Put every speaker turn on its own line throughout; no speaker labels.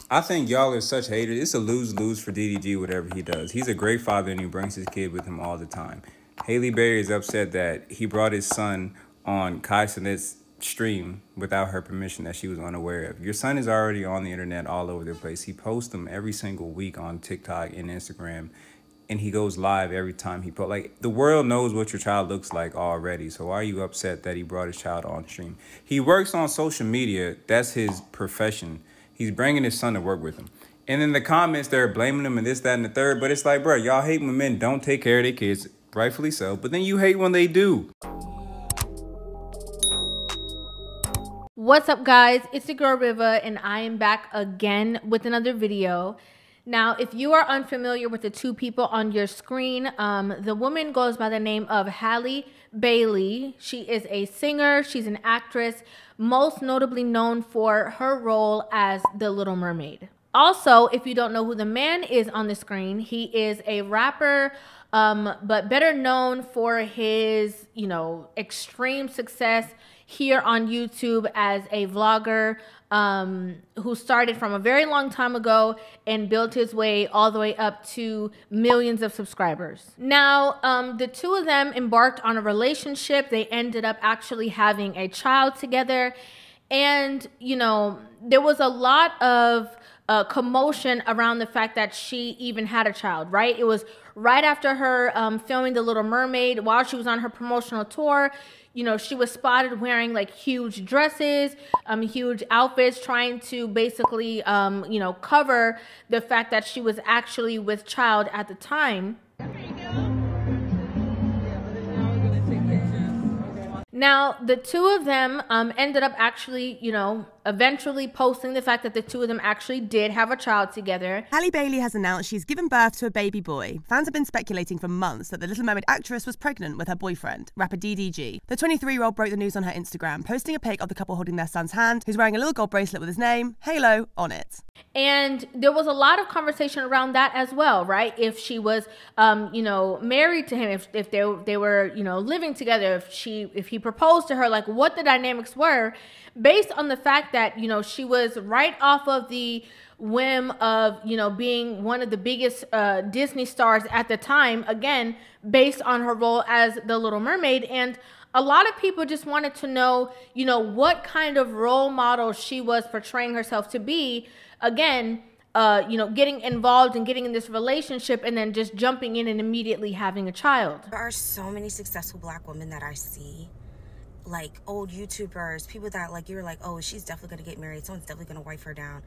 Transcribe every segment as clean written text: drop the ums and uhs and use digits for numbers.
I think y'all are such haters. It's a lose-lose for DDG, whatever he does. He's a great father and he brings his kid with him all the time. Halle Berry is upset that he brought his son on Kai Cenat's stream without her permission that she was unaware of. Your son is already on the internet all over the place. He posts them every single week on TikTok and Instagram, and he goes live every time he posts. Like, the world knows what your child looks like already, so why are you upset that he brought his child on stream? He works on social media. That's his profession. He's bringing his son to work with him. And in the comments, they're blaming him and this, that, and the third. But it's like, bro, y'all hate when men don't take care of their kids, rightfully so. But then you hate when they do.
What's up, guys? It's your girl Rivah, and I am back again with another video. Now, if you are unfamiliar with the two people on your screen, the woman goes by the name of Halle Bailey. She is a singer. She's an actress, most notably known for her role as the Little Mermaid. Also, if you don't know who the man is on the screen, he is a rapper, but better known for his, extreme success here on YouTube as a vlogger, who started from a very long time ago and built his way all the way up to millions of subscribers. Now, the two of them embarked on a relationship. They ended up actually having a child together. And, there was a lot of commotion around the fact that she even had a child, right? It was right after her filming The Little Mermaid, while she was on her promotional tour. She was spotted wearing like huge dresses, huge outfits, trying to basically, cover the fact that she was actually with child at the time. Now, the two of them ended up actually, eventually posting the fact that the two of them actually did have a child together.
Halle Bailey has announced she's given birth to a baby boy. Fans have been speculating for months that the Little Mermaid actress was pregnant with her boyfriend, rapper DDG. The 23-year-old broke the news on her Instagram, posting a pic of the couple holding their son's hand, who's wearing a little gold bracelet with his name, Halo, on it.
And there was a lot of conversation around that as well, right? If she was, married to him, if they were, living together, if he proposed to her, like what the dynamics were, based on the fact that, she was right off of the whim of, being one of the biggest Disney stars at the time, again, based on her role as the Little Mermaid. And a lot of people just wanted to know, what kind of role model she was portraying herself to be. Again, getting involved and getting in this relationship and then just jumping in and immediately having a child.
There are so many successful Black women that I see, like old YouTubers, people that like you're like, oh, she's definitely gonna get married, someone's definitely gonna wife her down,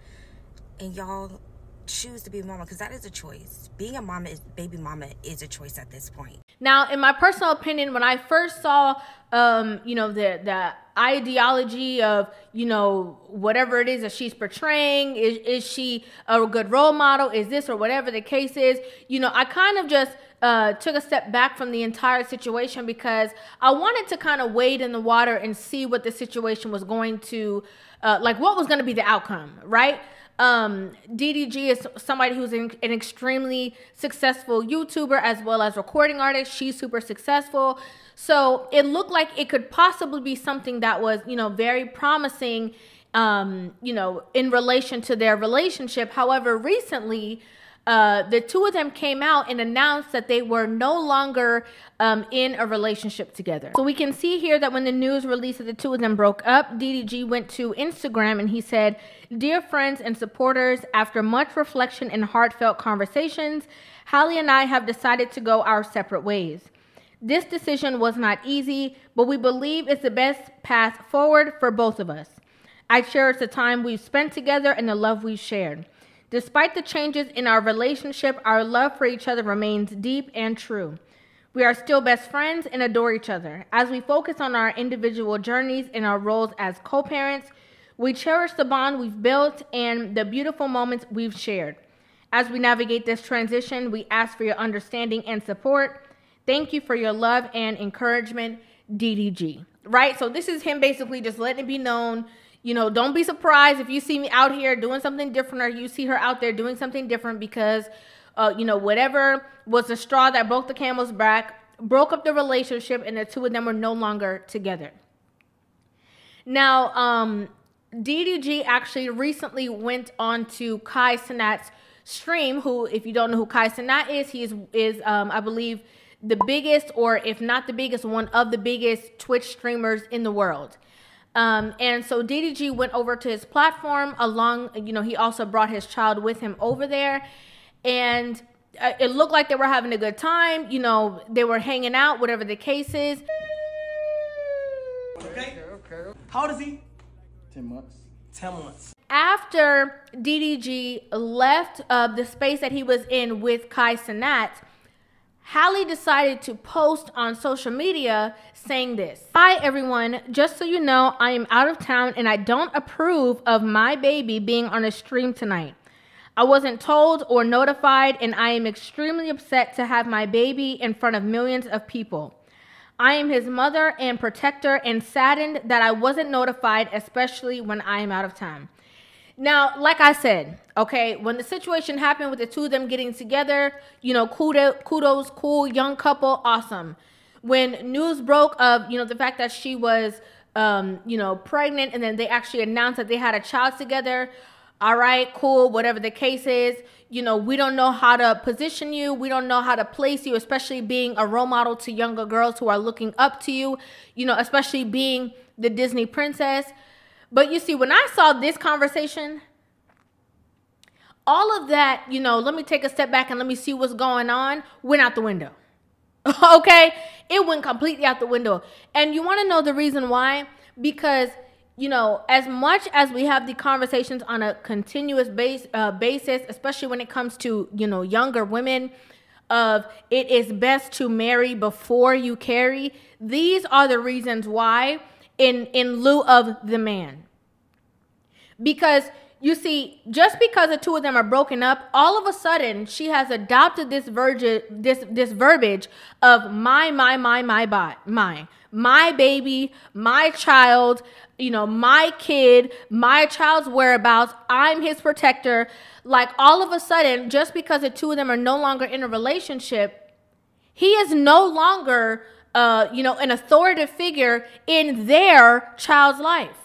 and y'all choose to be a mama, because that is a choice. Being a mama, baby mama is a choice at this point.
Now, in my personal opinion, when I first saw, the ideology of, whatever it is that she's portraying, is she a good role model? Is this, or whatever the case is, I kind of just took a step back from the entire situation, because I wanted to kind of wade in the water and see what the situation was going to, what was going to be the outcome, right? DDG is somebody who's an extremely successful YouTuber as well as recording artist. She's super successful. So it looked like it could possibly be something that was, very promising, in relation to their relationship. However, recently, the two of them came out and announced that they were no longer in a relationship together. So we can see here that when the news released that the two of them broke up, DDG went to Instagram and he said, "Dear friends and supporters, after much reflection and heartfelt conversations, Halle and I have decided to go our separate ways. This decision was not easy, but we believe it's the best path forward for both of us. I cherish the time we've spent together and the love we've shared. Despite the changes in our relationship, our love for each other remains deep and true. We are still best friends and adore each other. As we focus on our individual journeys and our roles as co-parents, we cherish the bond we've built and the beautiful moments we've shared. As we navigate this transition, we ask for your understanding and support. Thank you for your love and encouragement, DDG." Right? So this is him basically just letting it be known, don't be surprised if you see me out here doing something different, or you see her out there doing something different, because, whatever was the straw that broke the camel's back, broke up the relationship, and the two of them were no longer together. Now, DDG actually recently went on to Kai Cenat's stream, who, if you don't know who Kai Cenat is, he is I believe the biggest, or if not the biggest, one of the biggest Twitch streamers in the world. And so DDG went over to his platform along, he also brought his child with him over there, and it looked like they were having a good time. They were hanging out, whatever the case is.
Okay. How old is he? 10 months. 10 months.
After DDG left the space that he was in with Kai Cenat, Halle decided to post on social media saying this. Hi everyone, just so you know, I am out of town and I don't approve of my baby being on a stream tonight. I wasn't told or notified, and I am extremely upset to have my baby in front of millions of people. I am his mother and protector and saddened that I wasn't notified, especially when I am out of town. Now, like I said, okay, when the situation happened with the two of them getting together, kudos, cool, young couple, awesome. When news broke of, the fact that she was, pregnant, and then they actually announced that they had a child together, all right, cool, whatever the case is, we don't know how to position you. We don't know how to place you, especially being a role model to younger girls who are looking up to you, especially being the Disney princess. But you see, when I saw this conversation, all of that, let me take a step back and let me see what's going on, went out the window. Okay? It went completely out the window. And you want to know the reason why? Because, as much as we have the conversations on a continuous basis, especially when it comes to, younger women, of it is best to marry before you carry, these are the reasons why, in lieu of the man. Because you see, just because the two of them are broken up, all of a sudden she has adopted this verbiage of my baby, my child, my kid, my child's whereabouts, I'm his protector. Like, all of a sudden, just because the two of them are no longer in a relationship, he is no longer an authoritative figure in their child's life.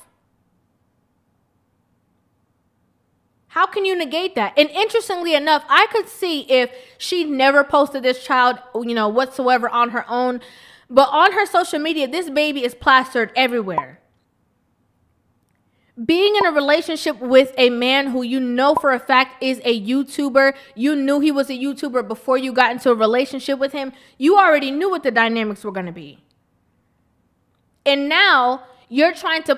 How can you negate that? And interestingly enough, I could see if she never posted this child, whatsoever on her own, but on her social media, this baby is plastered everywhere. Being in a relationship with a man who you know for a fact is a YouTuber, you knew he was a YouTuber before you got into a relationship with him, you already knew what the dynamics were going to be. And now you're trying to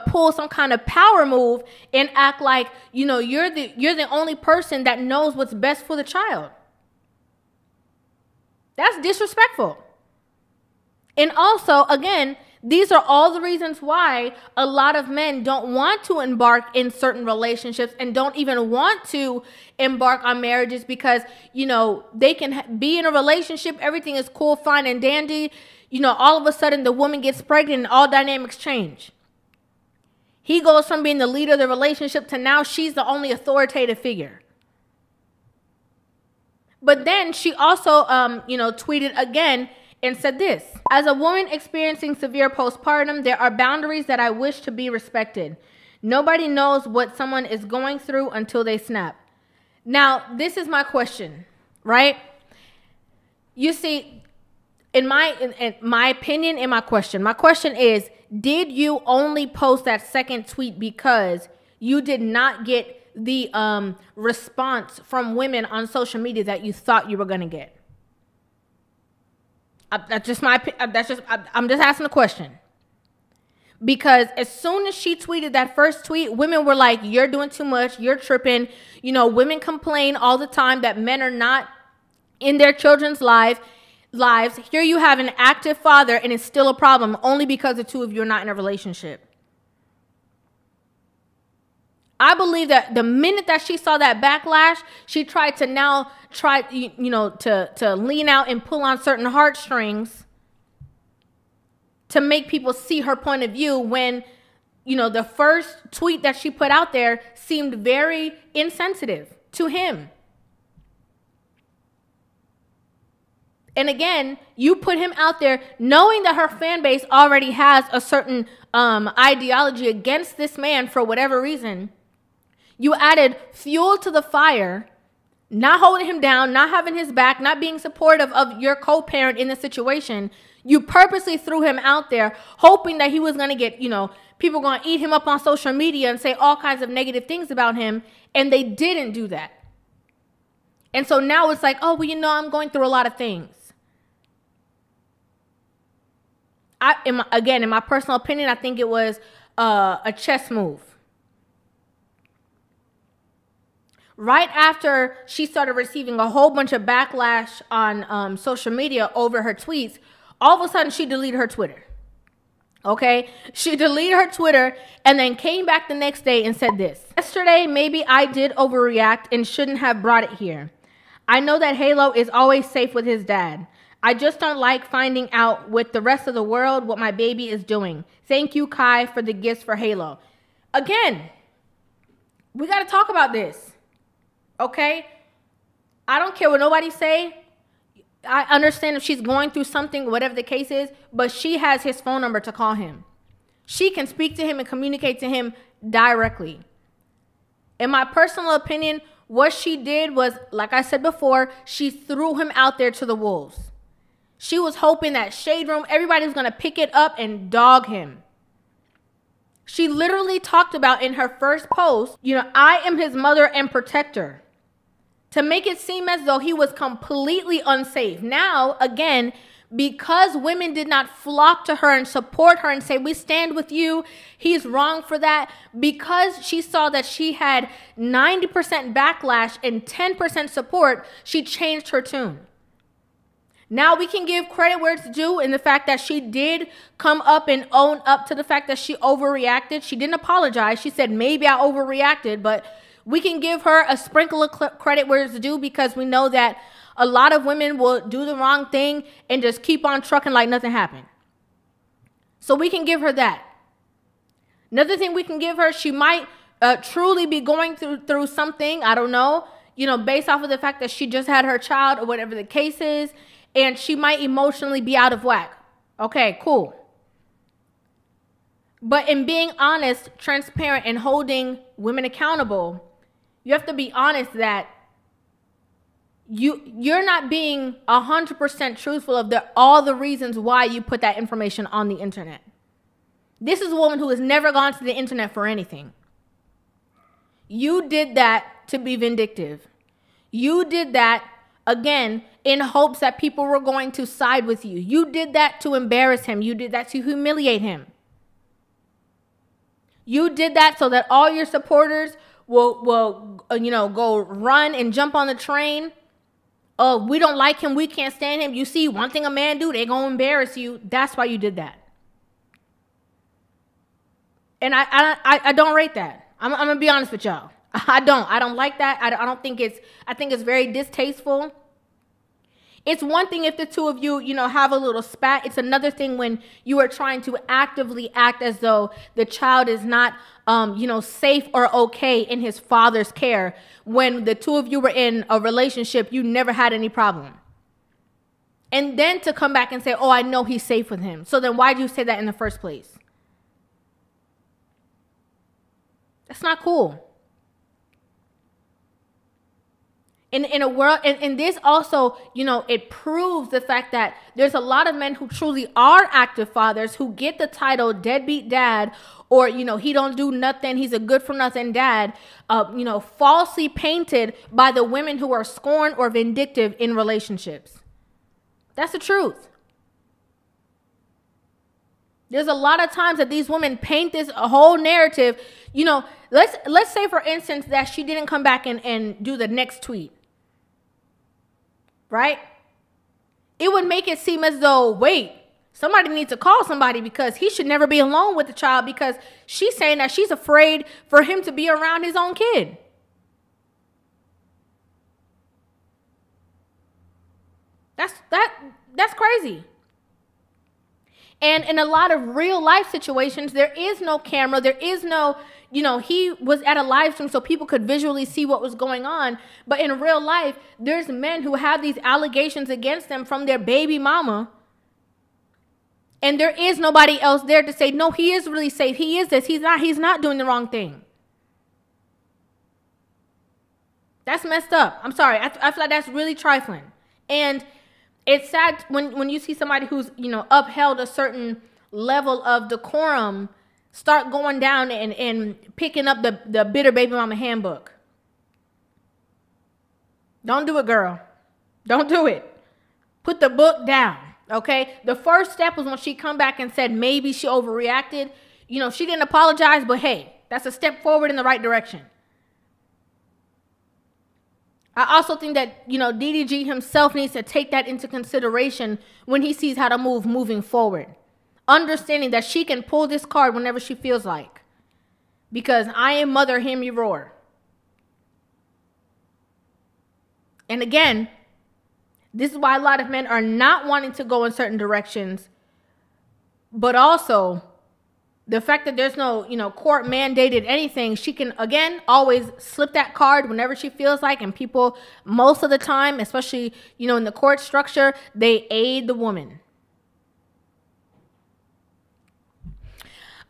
pull some kind of power move and act like, you're the only person that knows what's best for the child. That's disrespectful. And also, again, these are all the reasons why a lot of men don't want to embark in certain relationships and don't even want to embark on marriages, because, they can be in a relationship, everything is cool, fine, and dandy. All of a sudden the woman gets pregnant and all dynamics change. He goes from being the leader of the relationship to now she's the only authoritative figure. But then she also, tweeted again and said this: as a woman experiencing severe postpartum, there are boundaries that I wish to be respected. Nobody knows what someone is going through until they snap. Now, this is my question, right? You see, in my opinion, and my question is, did you only post that second tweet because you did not get the response from women on social media that you thought you were going to get? I'm just asking a question. Because as soon as she tweeted that first tweet, women were like, you're doing too much, you're tripping. Women complain all the time that men are not in their children's lives. Here you have an active father and it's still a problem only because the two of you are not in a relationship. I believe that the minute that she saw that backlash, she tried to to lean out and pull on certain heartstrings to make people see her point of view, when, the first tweet that she put out there seemed very insensitive to him. And again, you put him out there knowing that her fan base already has a certain ideology against this man for whatever reason. You added fuel to the fire, not holding him down, not having his back, not being supportive of your co-parent in the situation. You purposely threw him out there hoping that he was going to get, people going to eat him up on social media and say all kinds of negative things about him. And they didn't do that. And so now it's like, oh, well, I'm going through a lot of things. In my personal opinion, I think it was a chess move. Right after she started receiving a whole bunch of backlash on social media over her tweets, all of a sudden she deleted her Twitter. Okay? She deleted her Twitter and then came back the next day and said this. Yesterday, maybe I did overreact and shouldn't have brought it here. I know that Halo is always safe with his dad. I just don't like finding out with the rest of the world what my baby is doing. Thank you, Kai, for the gifts for Halo. Again, we got to talk about this. Okay? I don't care what nobody say. I understand if she's going through something, whatever the case is, but she has his phone number to call him. She can speak to him and communicate to him directly. In my personal opinion, what she did was, like I said before, she threw him out there to the wolves. She was hoping that Shade Room, everybody was going to pick it up and dog him. She literally talked about in her first post, I am his mother and protector, to make it seem as though he was completely unsafe. Now, again, because women did not flock to her and support her and say, we stand with you, he's wrong for that, because she saw that she had 90% backlash and 10% support, she changed her tune. Now we can give credit where it's due in the fact that she did come up and own up to the fact that she overreacted. She didn't apologize. She said, maybe I overreacted, but we can give her a sprinkle of credit where it's due because we know that a lot of women will do the wrong thing and just keep on trucking like nothing happened. So we can give her that. Another thing we can give her, she might truly be going through something, I don't know, based off of the fact that she just had her child or whatever the case is. And she might emotionally be out of whack. Okay, cool. But in being honest, transparent, and holding women accountable, you have to be honest that you're not being 100% truthful of all the reasons why you put that information on the internet. This is a woman who has never gone to the internet for anything. You did that to be vindictive. You did that, again, in hopes that people were going to side with you. You did that to embarrass him. You did that to humiliate him. You did that so that all your supporters will go run and jump on the train. Oh, we don't like him. We can't stand him. You see, one thing a man do, they gonna embarrass you. That's why you did that. And I don't rate that. I'm gonna be honest with y'all. I don't like that. I think it's very distasteful. It's one thing if the two of you, have a little spat. It's another thing when you are trying to actively act as though the child is not, safe or okay in his father's care. When the two of you were in a relationship, you never had any problem. And then to come back and say, oh, I know he's safe with him. So then why did you say that in the first place? That's not cool. In a world, and this also, it proves the fact that there's a lot of men who truly are active fathers who get the title deadbeat dad, or, he don't do nothing, he's a good for nothing dad, falsely painted by the women who are scorned or vindictive in relationships. That's the truth. There's a lot of times that these women paint this whole narrative. Let's say, for instance, that she didn't come back and do the next tweet. Right? It would make it seem as though, wait, somebody needs to call somebody because he should never be alone with the child because she's saying that she's afraid for him to be around his own kid. That's crazy. And in a lot of real life situations, there is no camera. There is no, you know, he was at a live stream so people could visually see what was going on. But in real life, there's men who have these allegations against them from their baby mama. And there is nobody else there to say, no, he is really safe. He is this. He's not doing the wrong thing. That's messed up. I'm sorry. I feel like that's really trifling. And it's sad when you see somebody who's, you know, upheld a certain level of decorum start going down and picking up the bitter baby mama handbook. Don't do it, girl. Don't do it. Put the book down. Okay, the first step was when she come back and said maybe she overreacted. You know, she didn't apologize, but hey, that's a step forward in the right direction. I also think that, you know, DDG himself needs to take that into consideration when he sees how to move moving forward. Understanding that she can pull this card whenever she feels like. Because I am Mother, hear me roar. And again, this is why a lot of men are not wanting to go in certain directions. But also, the fact that there's no, you know, court mandated anything, she can, again, always slip that card whenever she feels like. And people, most of the time, especially, you know, in the court structure, they aid the woman.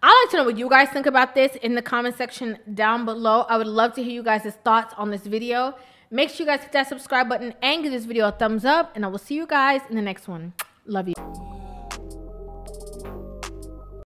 I'd like to know what you guys think about this in the comment section down below. I would love to hear you guys' thoughts on this video. Make sure you guys hit that subscribe button and give this video a thumbs up. And I will see you guys in the next one. Love you.